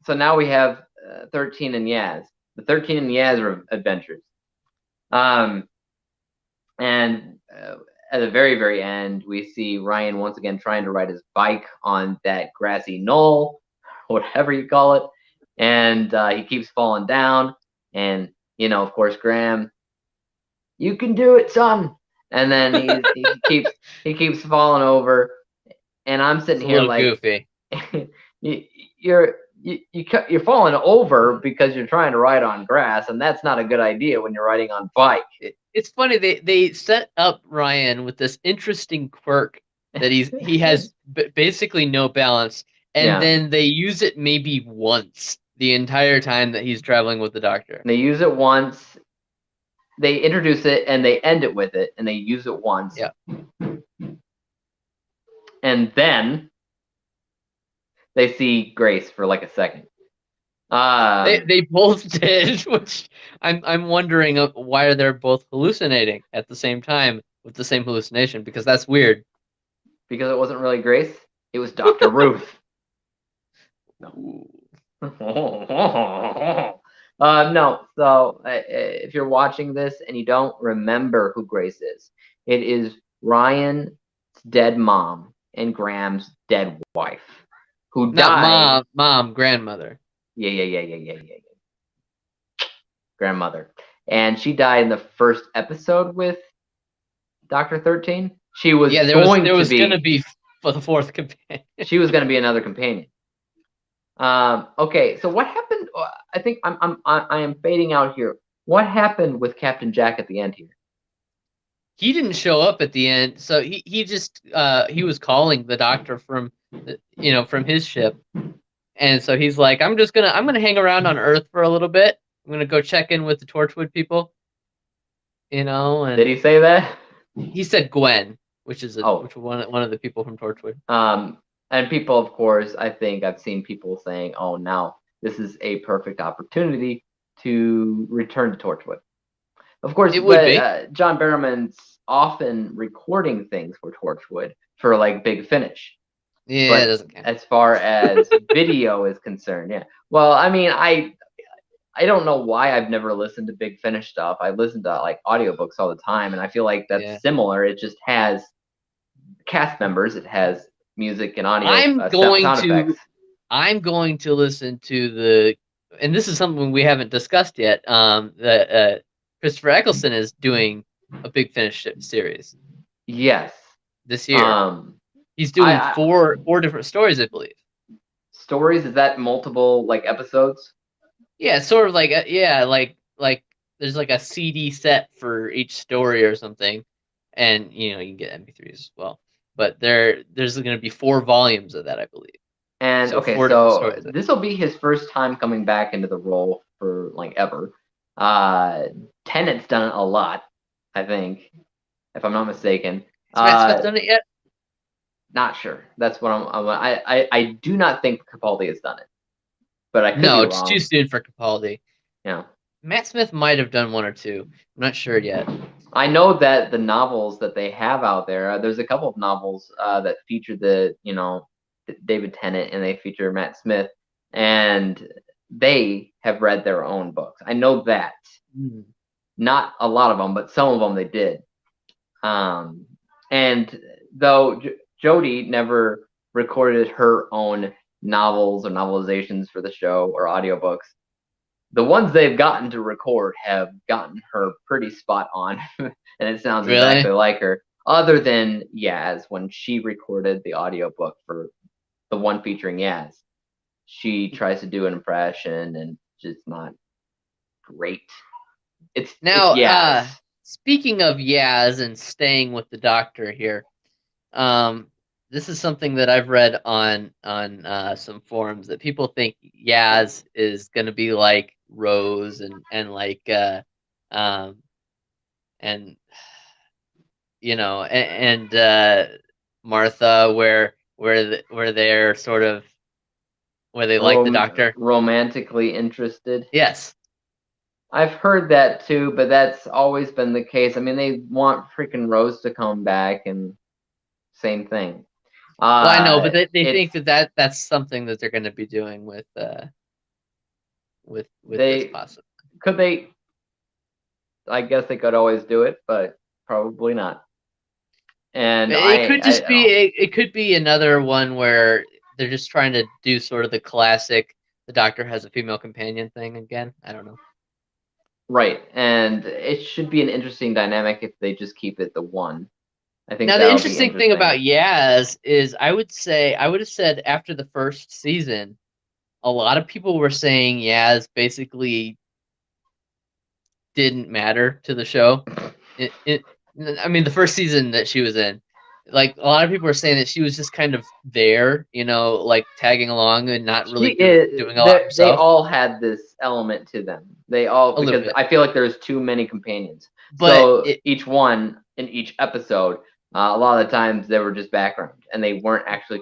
Speaker 1: now we have 13 and Yaz. The 13 and Yaz adventures. And at the very, very end, we see Ryan once again trying to ride his bike on that grassy knoll, whatever you call it. And he keeps falling down. And, of course, Graham, "You can do it, son." And then he keeps falling over, and I'm
Speaker 2: It's
Speaker 1: sitting
Speaker 2: a
Speaker 1: here
Speaker 2: little
Speaker 1: like,
Speaker 2: goofy.
Speaker 1: you, you're falling over because you're trying to ride on grass, and that's not a good idea when you're riding on bike.
Speaker 2: It's funny they set up Ryan with this interesting quirk that he has basically no balance, and
Speaker 1: Yeah,
Speaker 2: then they use it maybe once the entire time that he's traveling with the doctor.
Speaker 1: they use it once, they introduce it, and they end it with it, and they use it once,
Speaker 2: Yeah,
Speaker 1: and then they see Grace for like a second.
Speaker 2: they both did, which I'm wondering why they're both hallucinating at the same time with the same hallucination because that's weird.
Speaker 1: Because it wasn't really Grace, it was Dr. Ruth.
Speaker 2: Ooh.
Speaker 1: No. So if you're watching this and you don't remember who Grace is, it is Ryan's dead mom and Graham's dead wife, who
Speaker 2: Not
Speaker 1: died.
Speaker 2: mom, grandmother.
Speaker 1: Yeah. Grandmother, and she died in the first episode with Doctor 13. She was
Speaker 2: Yeah,
Speaker 1: going
Speaker 2: there
Speaker 1: to
Speaker 2: was gonna
Speaker 1: be.
Speaker 2: be for the fourth companion.
Speaker 1: She was going to be another companion. Okay, so what happened? I think I am fading out here. What happened with Captain Jack at the end here?
Speaker 2: He didn't show up at the end, so he just he was calling the doctor from from his ship, and so he's like, I'm gonna hang around on Earth for a little bit. I'm gonna go check in with the Torchwood people,
Speaker 1: Did
Speaker 2: and
Speaker 1: he say that?
Speaker 2: he said Gwen, which is
Speaker 1: Oh,
Speaker 2: one of the people from Torchwood.
Speaker 1: um, and people, of course, I think I've seen people saying, "Oh, now this is a perfect opportunity to return to Torchwood." Of course,
Speaker 2: It would
Speaker 1: but
Speaker 2: be.
Speaker 1: John Barrowman's often recording things for Torchwood for like Big Finish.
Speaker 2: Yeah, it
Speaker 1: But
Speaker 2: doesn't count.
Speaker 1: as far as video is concerned, yeah. Well, I mean, I don't know why I've never listened to Big Finish stuff. I listen to like audiobooks all the time, and I feel like
Speaker 2: Yeah,
Speaker 1: that's similar. It just has cast members, it has music and audio
Speaker 2: I'm going
Speaker 1: sound effects.
Speaker 2: to I'm going to listen to the, and this is something we haven't discussed yet. That Christopher Eccleston is doing a Big Finish series
Speaker 1: Yes.
Speaker 2: this year.
Speaker 1: Um,
Speaker 2: He's doing
Speaker 1: I
Speaker 2: four different stories, I believe.
Speaker 1: stories, is that multiple like episodes?
Speaker 2: Yeah, it's sort of like like there's like a CD set for each story or something, and you can get MP3s as well. But there's going to be 4 volumes of that, I believe.
Speaker 1: And
Speaker 2: So
Speaker 1: okay,
Speaker 2: 4 different
Speaker 1: so
Speaker 2: stories, I
Speaker 1: this
Speaker 2: think.
Speaker 1: will be his first time coming back into the role for like ever. Uh, Tennant's done it a lot, I think, if I'm not mistaken.
Speaker 2: Has Matt Smith
Speaker 1: Uh,
Speaker 2: done it yet?
Speaker 1: Not sure. That's what I do not think Capaldi has done it, but I could be
Speaker 2: No, it's too
Speaker 1: wrong.
Speaker 2: soon for Capaldi.
Speaker 1: Yeah,
Speaker 2: Matt Smith might have done 1 or 2. I'm not sure yet.
Speaker 1: I know that the novels that they have out there, there's a couple of novels that feature David Tennant, and they feature Matt Smith, and they have read their own books. I know that.
Speaker 2: Hmm.
Speaker 1: Not a lot of them, but some of them they did. Um, and though Jodie never recorded her own novels or novelizations for the show or audiobooks, the ones they've gotten to record have gotten her pretty spot on, and it sounds
Speaker 2: Really?
Speaker 1: exactly like her. Other than Yaz, when she recorded the audiobook for the one featuring Yaz, she tries to do an impression and just not great. It's
Speaker 2: Now,
Speaker 1: Yaz.
Speaker 2: speaking of Yaz and staying with the Doctor here, um, this is something that I've read on some forums that people think Yaz is going to be like Rose and like um and Martha, where they're sort of where they like the Doctor.
Speaker 1: Romantically interested.
Speaker 2: Yes.
Speaker 1: I've heard that too, but that's always been the case. I mean, they want freaking Rose to come back, and same thing.
Speaker 2: Well, I know, but they
Speaker 1: It's
Speaker 2: think that's something that they're going to be doing with this
Speaker 1: they
Speaker 2: possibly.
Speaker 1: could they. I guess they could always do it, but probably not. And
Speaker 2: It could
Speaker 1: I
Speaker 2: just
Speaker 1: don't
Speaker 2: be
Speaker 1: know.
Speaker 2: it could be another one where they're just trying to do sort of the classic the Doctor has a female companion thing again. I don't know.
Speaker 1: Right, and it should be an interesting dynamic if they just keep it the one. I think
Speaker 2: Now, the
Speaker 1: that'll be
Speaker 2: interesting thing
Speaker 1: interesting.
Speaker 2: about Yaz is I would have said after the first season, a lot of people were saying Yaz basically didn't matter to the show. I mean, the first season that she was in, like a lot of people were saying that she was just kind of there, like tagging along and not
Speaker 1: She
Speaker 2: really
Speaker 1: is.
Speaker 2: doing a lot
Speaker 1: They
Speaker 2: herself.
Speaker 1: all had this element to them. They all
Speaker 2: A little
Speaker 1: because
Speaker 2: bit,
Speaker 1: I feel like there's too many companions.
Speaker 2: but
Speaker 1: So each one in each episode, a lot of the times they were just background and they weren't actually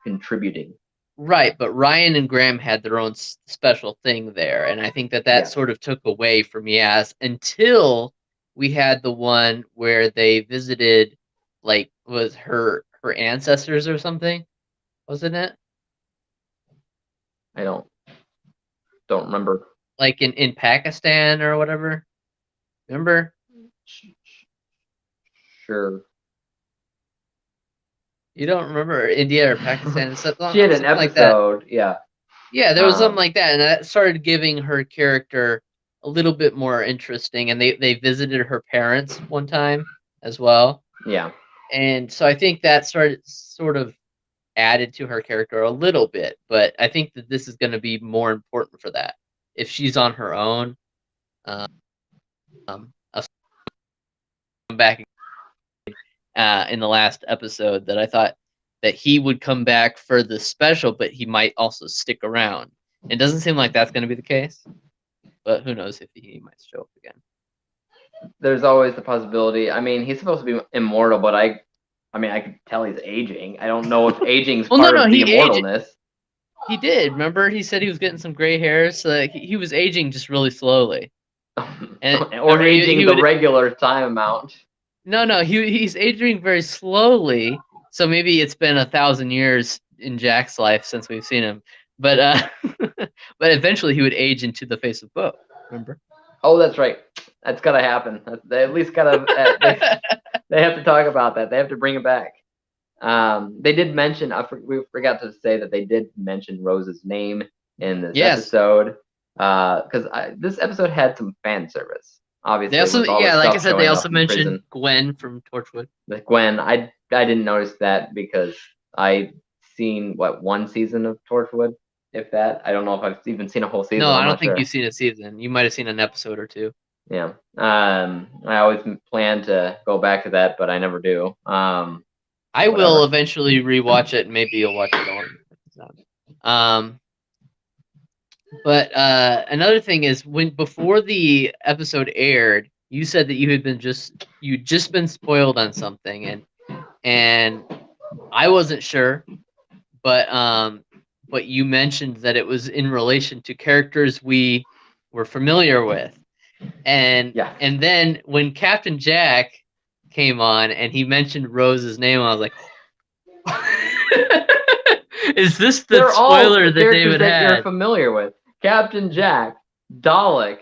Speaker 1: contributing.
Speaker 2: right. But Ryan and Graham had their own special thing there, and I think that
Speaker 1: Yeah,
Speaker 2: sort of took away from Yaz until we had the one where they visited, like, was her ancestors or something, wasn't it?
Speaker 1: I don't remember.
Speaker 2: Like in Pakistan or whatever. Remember?
Speaker 1: Sure.
Speaker 2: You don't remember India or Pakistan,
Speaker 1: She had an
Speaker 2: something like that.
Speaker 1: episode. Yeah.
Speaker 2: Yeah, there was something
Speaker 1: Um.
Speaker 2: like that, and that started giving her character a little bit more interesting. And they visited her parents one time as well,
Speaker 1: Yeah.
Speaker 2: and so I think that started sort of added to her character a little bit. But I think that this is going to be more important for that if she's on her own. I'll come back in the last episode that I thought that he would come back for the special, but he might also stick around. It doesn't seem like that's going to be the case, but who knows if he might show up again.
Speaker 1: There's always the possibility. I mean, he's supposed to be immortal, but I mean, I could tell he's aging. I don't know if aging's
Speaker 2: Well,
Speaker 1: part
Speaker 2: no,
Speaker 1: of the
Speaker 2: he aged.
Speaker 1: immortalness.
Speaker 2: He did. Remember, he said he was getting some gray hairs, so he was aging just really slowly. And
Speaker 1: Or
Speaker 2: remember,
Speaker 1: aging
Speaker 2: he
Speaker 1: the
Speaker 2: would.
Speaker 1: regular time amount.
Speaker 2: No, he's aging very slowly. So maybe it's been 1,000 years in Jack's life since we've seen him, but but eventually he would age into the face of Bo. Remember?
Speaker 1: Oh, that's right. That's gotta happen. They at least gotta. They have to talk about that. They have to bring it back. They did mention. We forgot to say that they did mention Rose's name in this
Speaker 2: Yes.
Speaker 1: episode. Because this episode had some fan service. Obviously,
Speaker 2: They also,
Speaker 1: with all
Speaker 2: yeah,
Speaker 1: the
Speaker 2: like I
Speaker 1: stuff
Speaker 2: said, they
Speaker 1: showing
Speaker 2: also
Speaker 1: up in the
Speaker 2: mentioned
Speaker 1: prison.
Speaker 2: Gwen from Torchwood.
Speaker 1: Like Gwen, I didn't notice that because I seen one season of Torchwood, if that. I don't know if I've even seen a whole season.
Speaker 2: No, I
Speaker 1: I'm
Speaker 2: don't
Speaker 1: not
Speaker 2: think
Speaker 1: sure.
Speaker 2: you've seen a season. You might have seen an episode or two.
Speaker 1: Yeah. I always plan to go back to that, but I never do.
Speaker 2: I
Speaker 1: Whatever.
Speaker 2: will eventually rewatch it, and maybe you'll watch it alone. But another thing is before the episode aired, you said that you'd just been spoiled on something, and I wasn't sure, but you mentioned that it was in relation to characters we were familiar with, and
Speaker 1: Yeah.
Speaker 2: and then when Captain Jack came on and he mentioned Rose's name, I was like, is this the
Speaker 1: They're all
Speaker 2: spoiler that
Speaker 1: characters
Speaker 2: David
Speaker 1: that you're
Speaker 2: had?
Speaker 1: familiar with. Captain Jack, Dalek,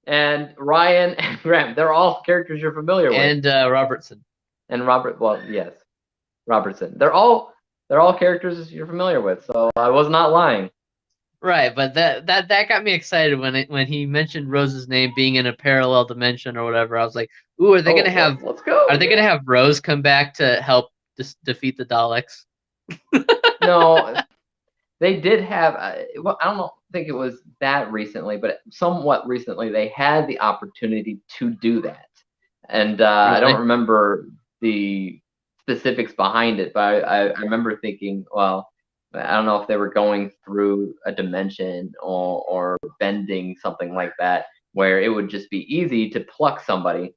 Speaker 1: and Ryan and Graham. They're all characters you're familiar with.
Speaker 2: And Robertson.
Speaker 1: And Robert, well, yes, Robertson. They're all characters you're familiar with. So I was not lying.
Speaker 2: Right, but that got me excited when he mentioned Rose's name being in a parallel dimension or whatever. I was like, "Ooh, are they gonna have?
Speaker 1: Let's go.
Speaker 2: Are they gonna have Rose come back to help defeat the Daleks?"
Speaker 1: No, they did have. Well, I don't think it was that recently, but somewhat recently, they had the opportunity to do that, and I don't
Speaker 2: Really?
Speaker 1: remember the specifics behind it, but I remember thinking, well, I don't know if they were going through a dimension or bending something like that, where it would just be easy to pluck somebody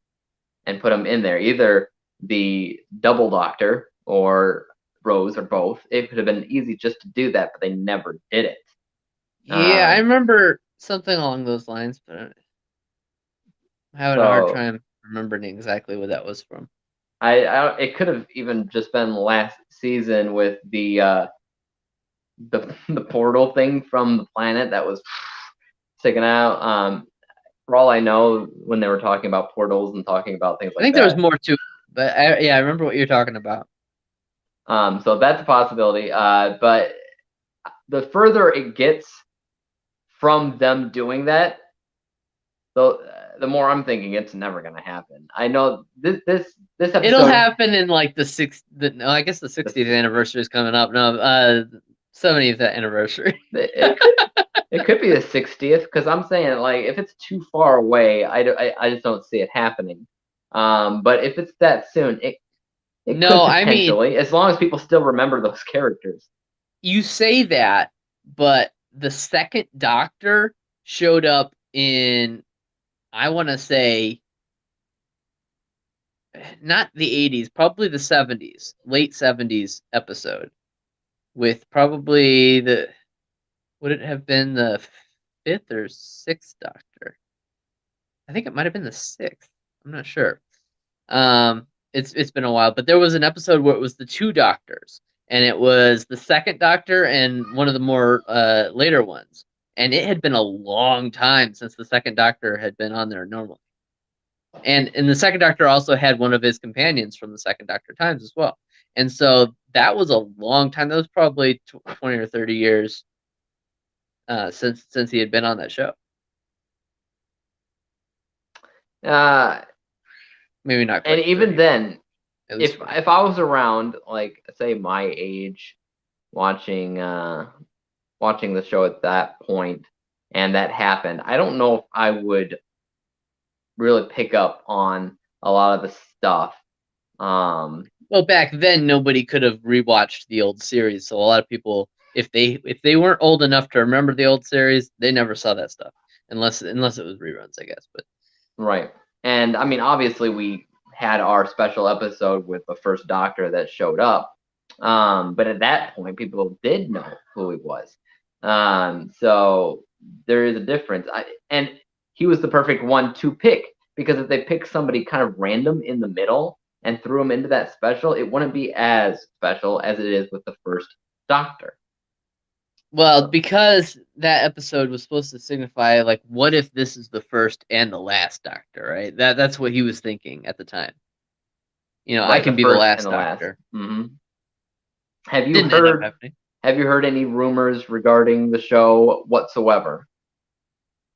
Speaker 1: and put them in there, either the double doctor or Rose or both. It could have been easy just to do that, but they never did it.
Speaker 2: Yeah, I remember something along those lines, but I'm having a hard
Speaker 1: So
Speaker 2: time remembering exactly what that was from.
Speaker 1: it could have even just been last season with the portal thing from the planet that was sticking out. For all I know, when they were talking about portals and talking about things
Speaker 2: I
Speaker 1: like
Speaker 2: think there was
Speaker 1: that.
Speaker 2: more to it, but I remember what you're talking about.
Speaker 1: So that's a possibility. But the further it gets from them doing that, the more I'm thinking it's never gonna happen. I know this episode.
Speaker 2: It'll happen in like no, I guess the 60th anniversary is coming up. No, 70th anniversary.
Speaker 1: It could be the 60th, because I'm saying, like, if it's too far away, I just don't see it happening. But if it's that soon, it
Speaker 2: No,
Speaker 1: could
Speaker 2: I mean,
Speaker 1: potentially, as long as people still remember those characters.
Speaker 2: you say that, but the second Doctor showed up in, I want to say, not the 80s, probably the 70s, late 70s episode, with probably would it have been the fifth or sixth Doctor? I think it might have been the sixth. I'm not sure. It's been a while, but there was an episode where it was the two Doctors, and it was the second Doctor and one of the more later ones, and it had been a long time since the second Doctor had been on there normally. And the second Doctor also had one of his companions from the second Doctor times as well. And so that was a long time. That was probably 20 or 30 years since he had been on that show. Maybe not quite.
Speaker 1: And even
Speaker 2: 30,
Speaker 1: then, if I was around, like, say my age, watching the show at that point, and that happened, I don't know if I would really pick up on a lot of the stuff.
Speaker 2: Well, back then nobody could have rewatched the old series, so a lot of people, if they weren't old enough to remember the old series, they never saw that stuff unless it was reruns, I guess. But
Speaker 1: right, and I mean, obviously we had our special episode with the first Doctor that showed up, but at that point people did know who he was. So there is a difference. And he was the perfect one to pick, because if they pick somebody kind of random in the middle and threw him into that special, it wouldn't be as special as it is with the first Doctor.
Speaker 2: Well, because that episode was supposed to signify, like, what if this is the first and the last Doctor, right? That's what he was thinking at the time. Right, I can be the last Doctor.
Speaker 1: Mm-hmm. Have you heard any rumors regarding the show whatsoever?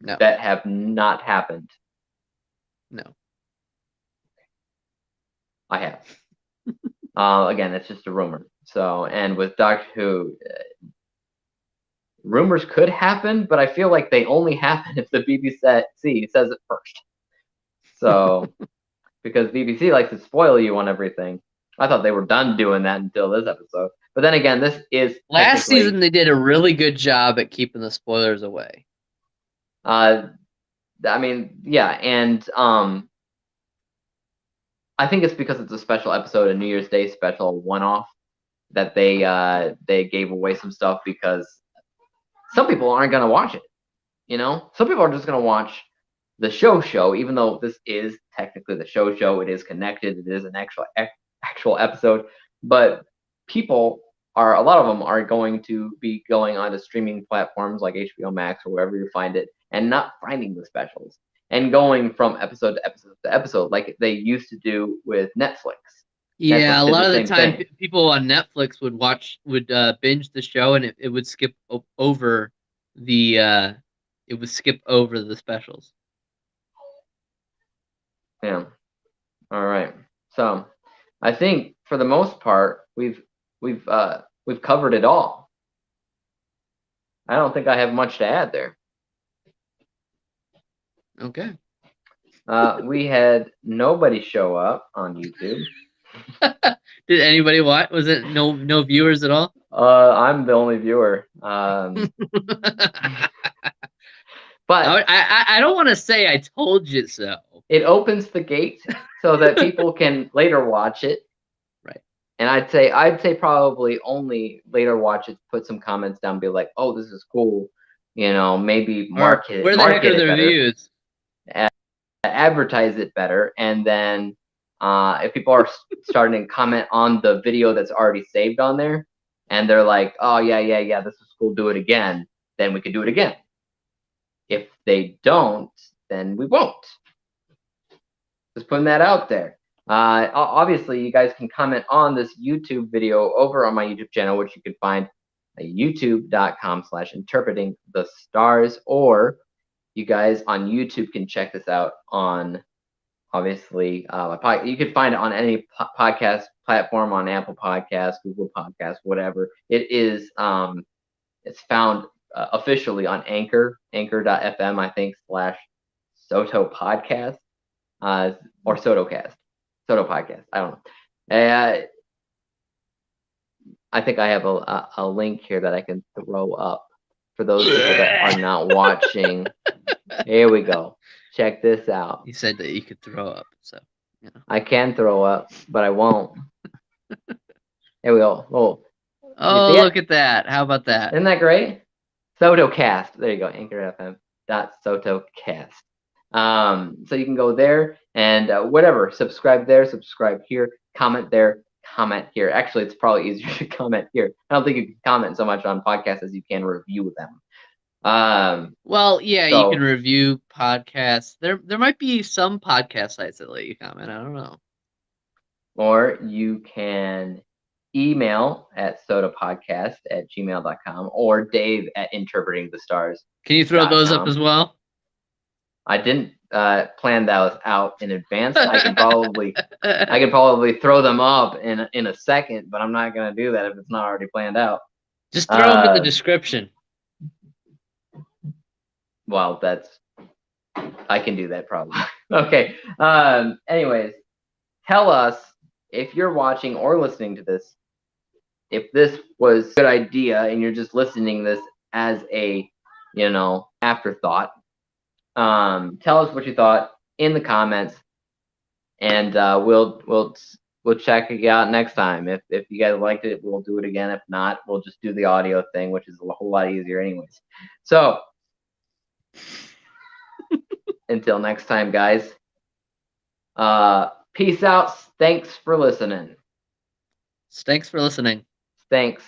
Speaker 2: No.
Speaker 1: That have not happened?
Speaker 2: No.
Speaker 1: I have. Again, it's just a rumor. So, and with Doctor Who, rumors could happen, but I feel like they only happen if the BBC says it first. So, because BBC likes to spoil you on everything. I thought they were done doing that until this episode. But then again, this is
Speaker 2: last season. They did a really good job at keeping the spoilers away.
Speaker 1: I mean, yeah, and I think it's because it's a special episode, a New Year's Day special one-off, that they gave away some stuff, because some people aren't gonna watch it. Some people are just gonna watch the show, even though this is technically the show. It is connected. It is an actual episode, but a lot of them are going to be going on to streaming platforms like HBO Max or wherever you find it, and not finding the specials, and going from episode to episode to episode like they used to do with Netflix.
Speaker 2: Yeah, a lot of the time people on Netflix would binge the show, and it would skip over the specials.
Speaker 1: Yeah. All right. So, I think for the most part we've covered it all. I don't think I have much to add there.
Speaker 2: Okay.
Speaker 1: We had nobody show up on YouTube.
Speaker 2: Did anybody watch? Was it no viewers at all?
Speaker 1: I'm the only viewer. But
Speaker 2: I don't want to say I told you so.
Speaker 1: It opens the gate so that people can later watch it.
Speaker 2: Right.
Speaker 1: And I'd say probably only later watch it, put some comments down, be like, "Oh, this is cool." Maybe market it.
Speaker 2: Where the heck are their views?
Speaker 1: Advertise it better, and then if people are starting to comment on the video that's already saved on there, and they're like, "Oh yeah, this is cool, do it again," then we could do it again. If they don't, then we won't. Just putting that out there. Obviously, you guys can comment on this YouTube video over on my YouTube channel, which you can find at youtube.com/interpreting the stars, or you guys on YouTube can check this out on, obviously, you can find it on any podcast platform, on Apple Podcasts, Google Podcasts, whatever. It is, it's found officially on anchor.fm, I think, /Soto Podcast, or Sotocast. Soto Podcast. I don't know. I think I have a link here that I can throw up for those people that are not watching. Here we go. Check this out.
Speaker 2: You said that you could throw up, so you know.
Speaker 1: I can throw up, but I won't. Here we go.
Speaker 2: Oh, look at that. How about that?
Speaker 1: Isn't that great? Sotocast. There you go. Anchor FM. Sotocast. So you can go there and whatever. Subscribe there. Subscribe here. Comment there. Comment here. Actually, it's probably easier to comment here. I don't think you can comment so much on podcasts as you can review them.
Speaker 2: Well, yeah, you can review podcasts. There might be some podcast sites that let you comment. I don't know.
Speaker 1: Or you can email at sotapodcast@gmail.com or Dave at interpretingthestars.
Speaker 2: Can you throw those up as well?
Speaker 1: I didn't plan those out in advance. I could probably throw them up in a second, but I'm not gonna do that if it's not already planned out.
Speaker 2: Just throw them in the description.
Speaker 1: Well, I can do that probably. Okay. Anyways, tell us if you're watching or listening to this, if this was a good idea and you're just listening to this as a, afterthought. Tell us what you thought in the comments, and we'll check it out next time. If you guys liked it, we'll do it again. If not, we'll just do the audio thing, which is a whole lot easier anyways. So until next time, guys, peace out. Thanks for listening.
Speaker 2: Thanks for listening.
Speaker 1: Thanks.